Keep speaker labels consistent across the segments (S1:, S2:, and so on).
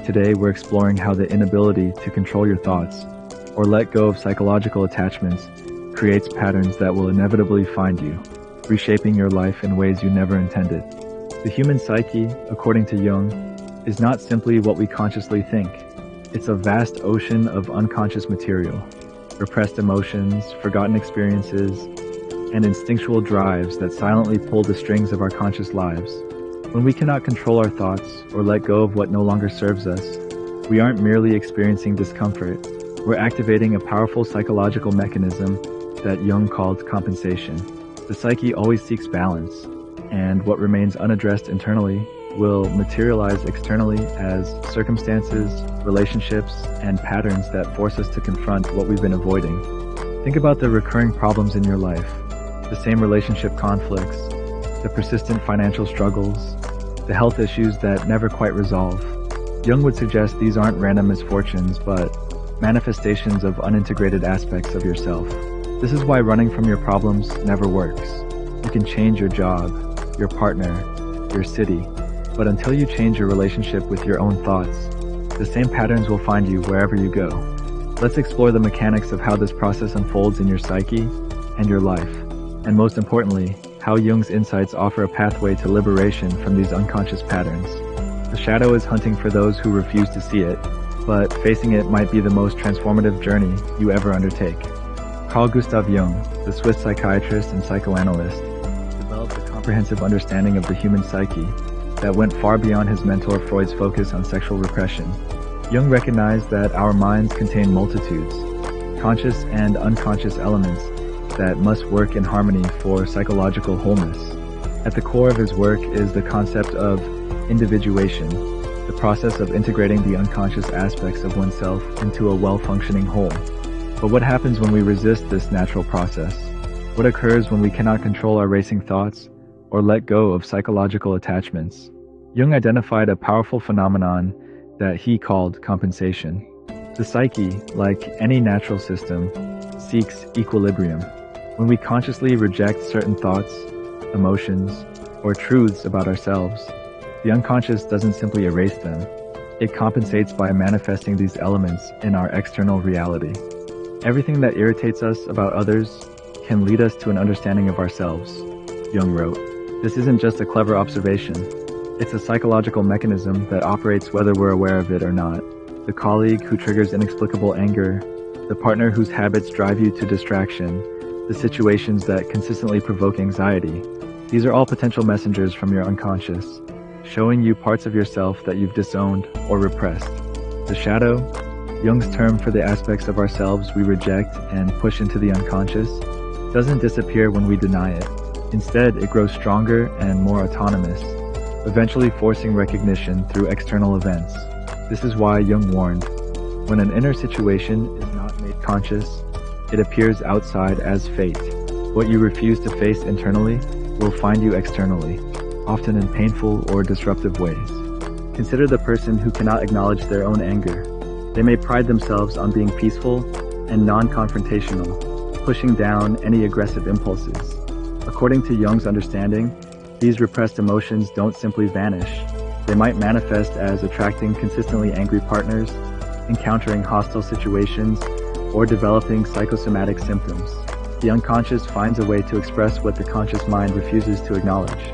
S1: Today, we're exploring how the inability to control your thoughts or let go of psychological attachments creates patterns that will inevitably find you, reshaping your life in ways you never intended. The human psyche, according to Jung, is not simply what we consciously think. It's a vast ocean of unconscious material, repressed emotions, forgotten experiences, and instinctual drives that silently pull the strings of our conscious lives. When we cannot control our thoughts or let go of what no longer serves us, we aren't merely experiencing discomfort. We're activating a powerful psychological mechanism that Jung called compensation. The psyche always seeks balance, and what remains unaddressed internally will materialize externally as circumstances, relationships, and patterns that force us to confront what we've been avoiding. Think about the recurring problems in your life, the same relationship conflicts, the persistent financial struggles, the health issues that never quite resolve. Jung would suggest these aren't random misfortunes, but manifestations of unintegrated aspects of yourself. This is why running from your problems never works. You can change your job, your partner, your city, but until you change your relationship with your own thoughts, the same patterns will find you wherever you go. Let's explore the mechanics of how this process unfolds in your psyche and your life, and most importantly, how Jung's insights offer a pathway to liberation from these unconscious patterns. The shadow is hunting for those who refuse to see it, but facing it might be the most transformative journey you ever undertake. Carl Gustav Jung, the Swiss psychiatrist and psychoanalyst, developed a comprehensive understanding of the human psyche that went far beyond his mentor Freud's focus on sexual repression. Jung recognized that our minds contain multitudes, conscious and unconscious elements that must work in harmony for psychological wholeness. At the core of his work is the concept of individuation, the process of integrating the unconscious aspects of oneself into a well-functioning whole. But what happens when we resist this natural process? What occurs when we cannot control our racing thoughts or let go of psychological attachments? Jung identified a powerful phenomenon that he called compensation. The psyche, like any natural system, seeks equilibrium. When we consciously reject certain thoughts, emotions, or truths about ourselves, the unconscious doesn't simply erase them. It compensates by manifesting these elements in our external reality. Everything that irritates us about others can lead us to an understanding of ourselves, Jung wrote. This isn't just a clever observation. It's a psychological mechanism that operates whether we're aware of it or not. The colleague who triggers inexplicable anger, the partner whose habits drive you to distraction, the situations that consistently provoke anxiety. These are all potential messengers from your unconscious, showing you parts of yourself that you've disowned or repressed. The shadow, Jung's term for the aspects of ourselves we reject and push into the unconscious, doesn't disappear when we deny it. Instead, it grows stronger and more autonomous, eventually forcing recognition through external events. This is why Jung warned, when an inner situation is not made conscious, it appears outside as fate. What you refuse to face internally will find you externally, often in painful or disruptive ways. Consider the person who cannot acknowledge their own anger. They may pride themselves on being peaceful and non-confrontational, pushing down any aggressive impulses. According to Jung's understanding, these repressed emotions don't simply vanish. They might manifest as attracting consistently angry partners, encountering hostile situations, or developing psychosomatic symptoms. The unconscious finds a way to express what the conscious mind refuses to acknowledge.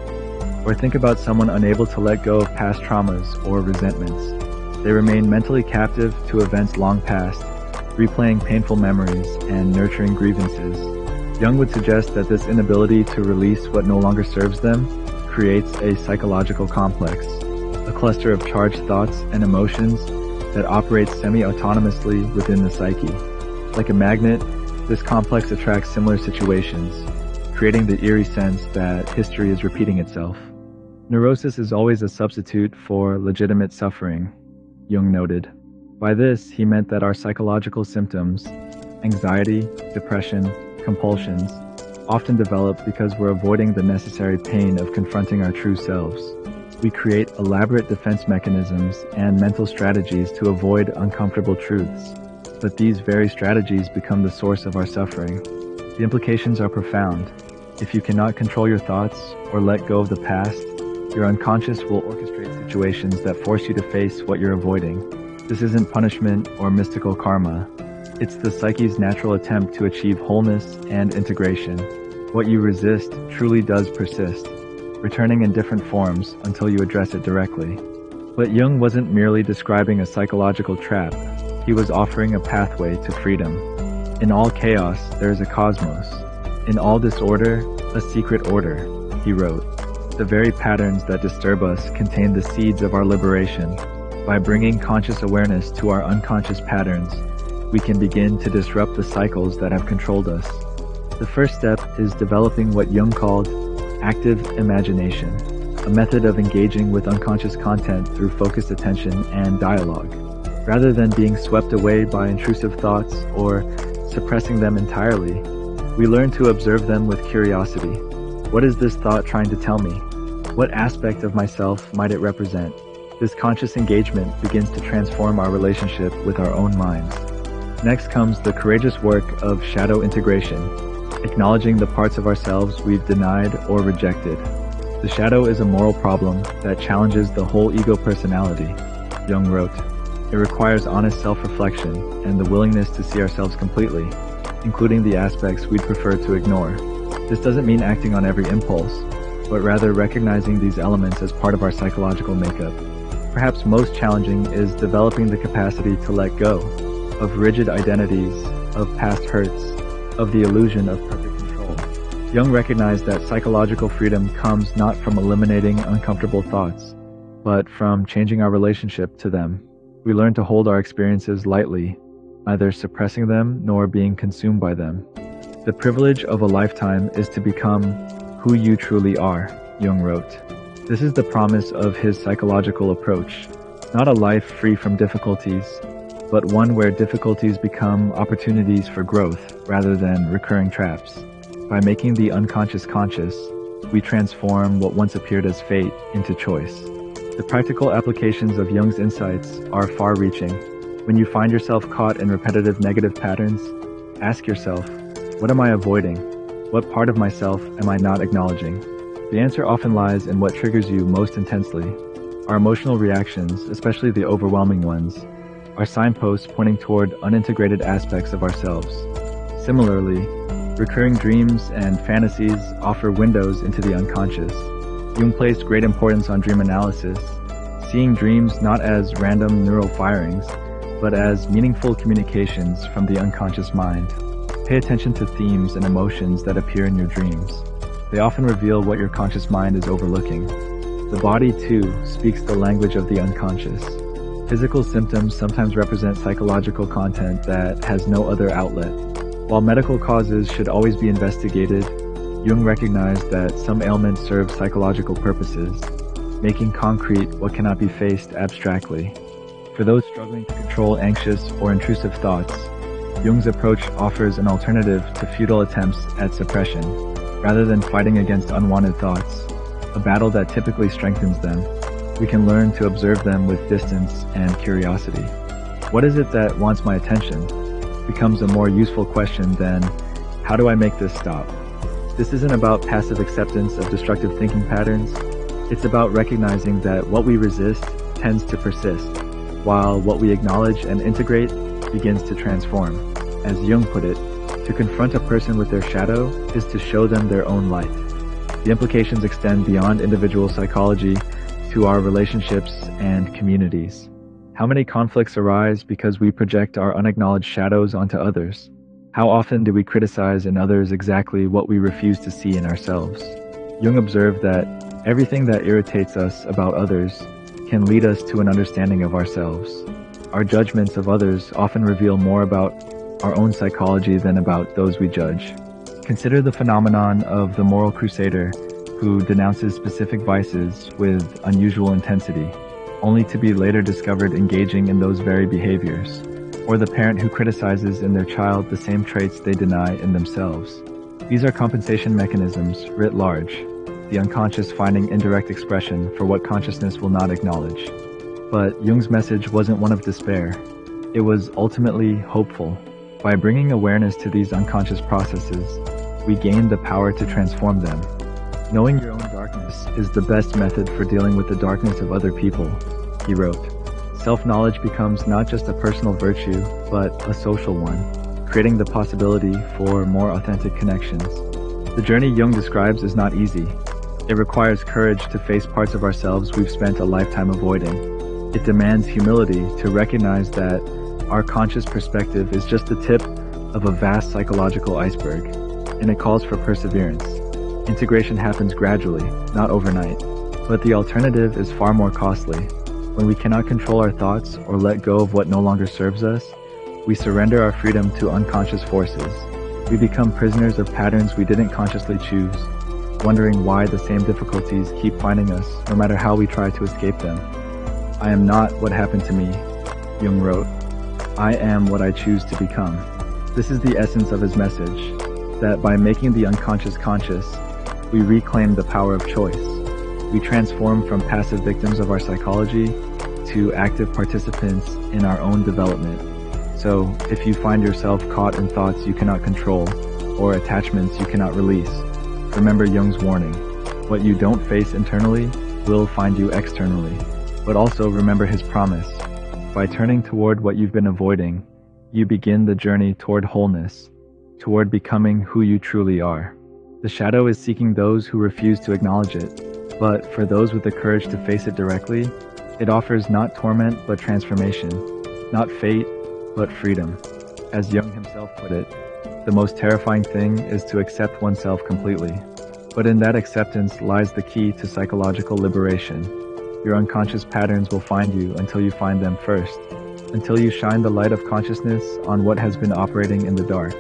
S1: Or think about someone unable to let go of past traumas or resentments. They remain mentally captive to events long past, replaying painful memories and nurturing grievances. Jung would suggest that this inability to release what no longer serves them creates a psychological complex, a cluster of charged thoughts and emotions that operates semi-autonomously within the psyche. Like a magnet, this complex attracts similar situations, creating the eerie sense that history is repeating itself. Neurosis is always a substitute for legitimate suffering, Jung noted. By this, he meant that our psychological symptoms, anxiety, depression, compulsions, often develop because we're avoiding the necessary pain of confronting our true selves. We create elaborate defense mechanisms and mental strategies to avoid uncomfortable truths. But these very strategies become the source of our suffering. The implications are profound. If you cannot control your thoughts or let go of the past, Your unconscious will orchestrate situations that force you to face what you're avoiding. This isn't punishment or mystical karma. It's the psyche's natural attempt to achieve wholeness and integration. What you resist truly does persist, returning in different forms until you address it directly. But Jung wasn't merely describing a psychological trap. He was offering a pathway to freedom. In all chaos, there is a cosmos. In all disorder, a secret order, he wrote. The very patterns that disturb us contain the seeds of our liberation. By bringing conscious awareness to our unconscious patterns, we can begin to disrupt the cycles that have controlled us. The first step is developing what Jung called active imagination, a method of engaging with unconscious content through focused attention and dialogue. Rather than being swept away by intrusive thoughts or suppressing them entirely, we learn to observe them with curiosity. What is this thought trying to tell me? What aspect of myself might it represent? This conscious engagement begins to transform our relationship with our own minds. Next comes the courageous work of shadow integration, acknowledging the parts of ourselves we've denied or rejected. The shadow is a moral problem that challenges the whole ego personality, Jung wrote. It requires honest self-reflection and the willingness to see ourselves completely, including the aspects we'd prefer to ignore. This doesn't mean acting on every impulse, but rather recognizing these elements as part of our psychological makeup. Perhaps most challenging is developing the capacity to let go of rigid identities, of past hurts, of the illusion of perfect control. Jung recognized that psychological freedom comes not from eliminating uncomfortable thoughts, but from changing our relationship to them. We learn to hold our experiences lightly, neither suppressing them nor being consumed by them. The privilege of a lifetime is to become who you truly are, Jung wrote. This is the promise of his psychological approach, not a life free from difficulties, but one where difficulties become opportunities for growth rather than recurring traps. By making the unconscious conscious, we transform what once appeared as fate into choice. The practical applications of Jung's insights are far-reaching. When you find yourself caught in repetitive negative patterns, ask yourself, what am I avoiding? What part of myself am I not acknowledging? The answer often lies in what triggers you most intensely. Our emotional reactions, especially the overwhelming ones, are signposts pointing toward unintegrated aspects of ourselves. Similarly, recurring dreams and fantasies offer windows into the unconscious. Jung placed great importance on dream analysis, seeing dreams not as random neural firings, but as meaningful communications from the unconscious mind. Pay attention to themes and emotions that appear in your dreams. They often reveal what your conscious mind is overlooking. The body, too, speaks the language of the unconscious. Physical symptoms sometimes represent psychological content that has no other outlet. While medical causes should always be investigated, Jung recognized that some ailments serve psychological purposes, making concrete what cannot be faced abstractly. For those struggling to control anxious or intrusive thoughts, Jung's approach offers an alternative to futile attempts at suppression. Rather than fighting against unwanted thoughts, a battle that typically strengthens them, we can learn to observe them with distance and curiosity. What is it that wants my attention? Becomes a more useful question than, how do I make this stop? This isn't about passive acceptance of destructive thinking patterns. It's about recognizing that what we resist tends to persist, while what we acknowledge and integrate begins to transform. As Jung put it, to confront a person with their shadow is to show them their own light. The implications extend beyond individual psychology to our relationships and communities. How many conflicts arise because we project our unacknowledged shadows onto others? How often do we criticize in others exactly what we refuse to see in ourselves? Jung observed that everything that irritates us about others can lead us to an understanding of ourselves. Our judgments of others often reveal more about our own psychology than about those we judge. Consider the phenomenon of the moral crusader who denounces specific vices with unusual intensity, only to be later discovered engaging in those very behaviors, or the parent who criticizes in their child the same traits they deny in themselves. These are compensation mechanisms writ large, the unconscious finding indirect expression for what consciousness will not acknowledge. But Jung's message wasn't one of despair. It was ultimately hopeful. By bringing awareness to these unconscious processes, we gain the power to transform them. Knowing your own dark darkness is the best method for dealing with the darkness of other people, he wrote. Self-knowledge becomes not just a personal virtue, but a social one, creating the possibility for more authentic connections. The journey Jung describes is not easy. It requires courage to face parts of ourselves we've spent a lifetime avoiding. It demands humility to recognize that our conscious perspective is just the tip of a vast psychological iceberg, and it calls for perseverance. Integration happens gradually, not overnight, but the alternative is far more costly. When we cannot control our thoughts or let go of what no longer serves us, we surrender our freedom to unconscious forces. We become prisoners of patterns we didn't consciously choose, wondering why the same difficulties keep finding us no matter how we try to escape them. I am not what happened to me, Jung wrote. I am what I choose to become. This is the essence of his message, that by making the unconscious conscious, we reclaim the power of choice. We transform from passive victims of our psychology to active participants in our own development. So, if you find yourself caught in thoughts you cannot control or attachments you cannot release, remember Jung's warning. What you don't face internally will find you externally. But also remember his promise. By turning toward what you've been avoiding, you begin the journey toward wholeness, toward becoming who you truly are. The shadow is seeking those who refuse to acknowledge it, but for those with the courage to face it directly, it offers not torment but transformation, not fate but freedom. As Jung himself put it, the most terrifying thing is to accept oneself completely. But in that acceptance lies the key to psychological liberation. Your unconscious patterns will find you until you find them first, until you shine the light of consciousness on what has been operating in the dark.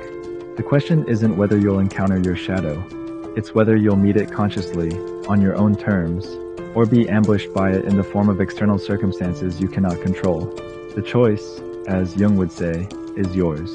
S1: The question isn't whether you'll encounter your shadow, it's whether you'll meet it consciously, on your own terms, or be ambushed by it in the form of external circumstances you cannot control. The choice, as Jung would say, is yours.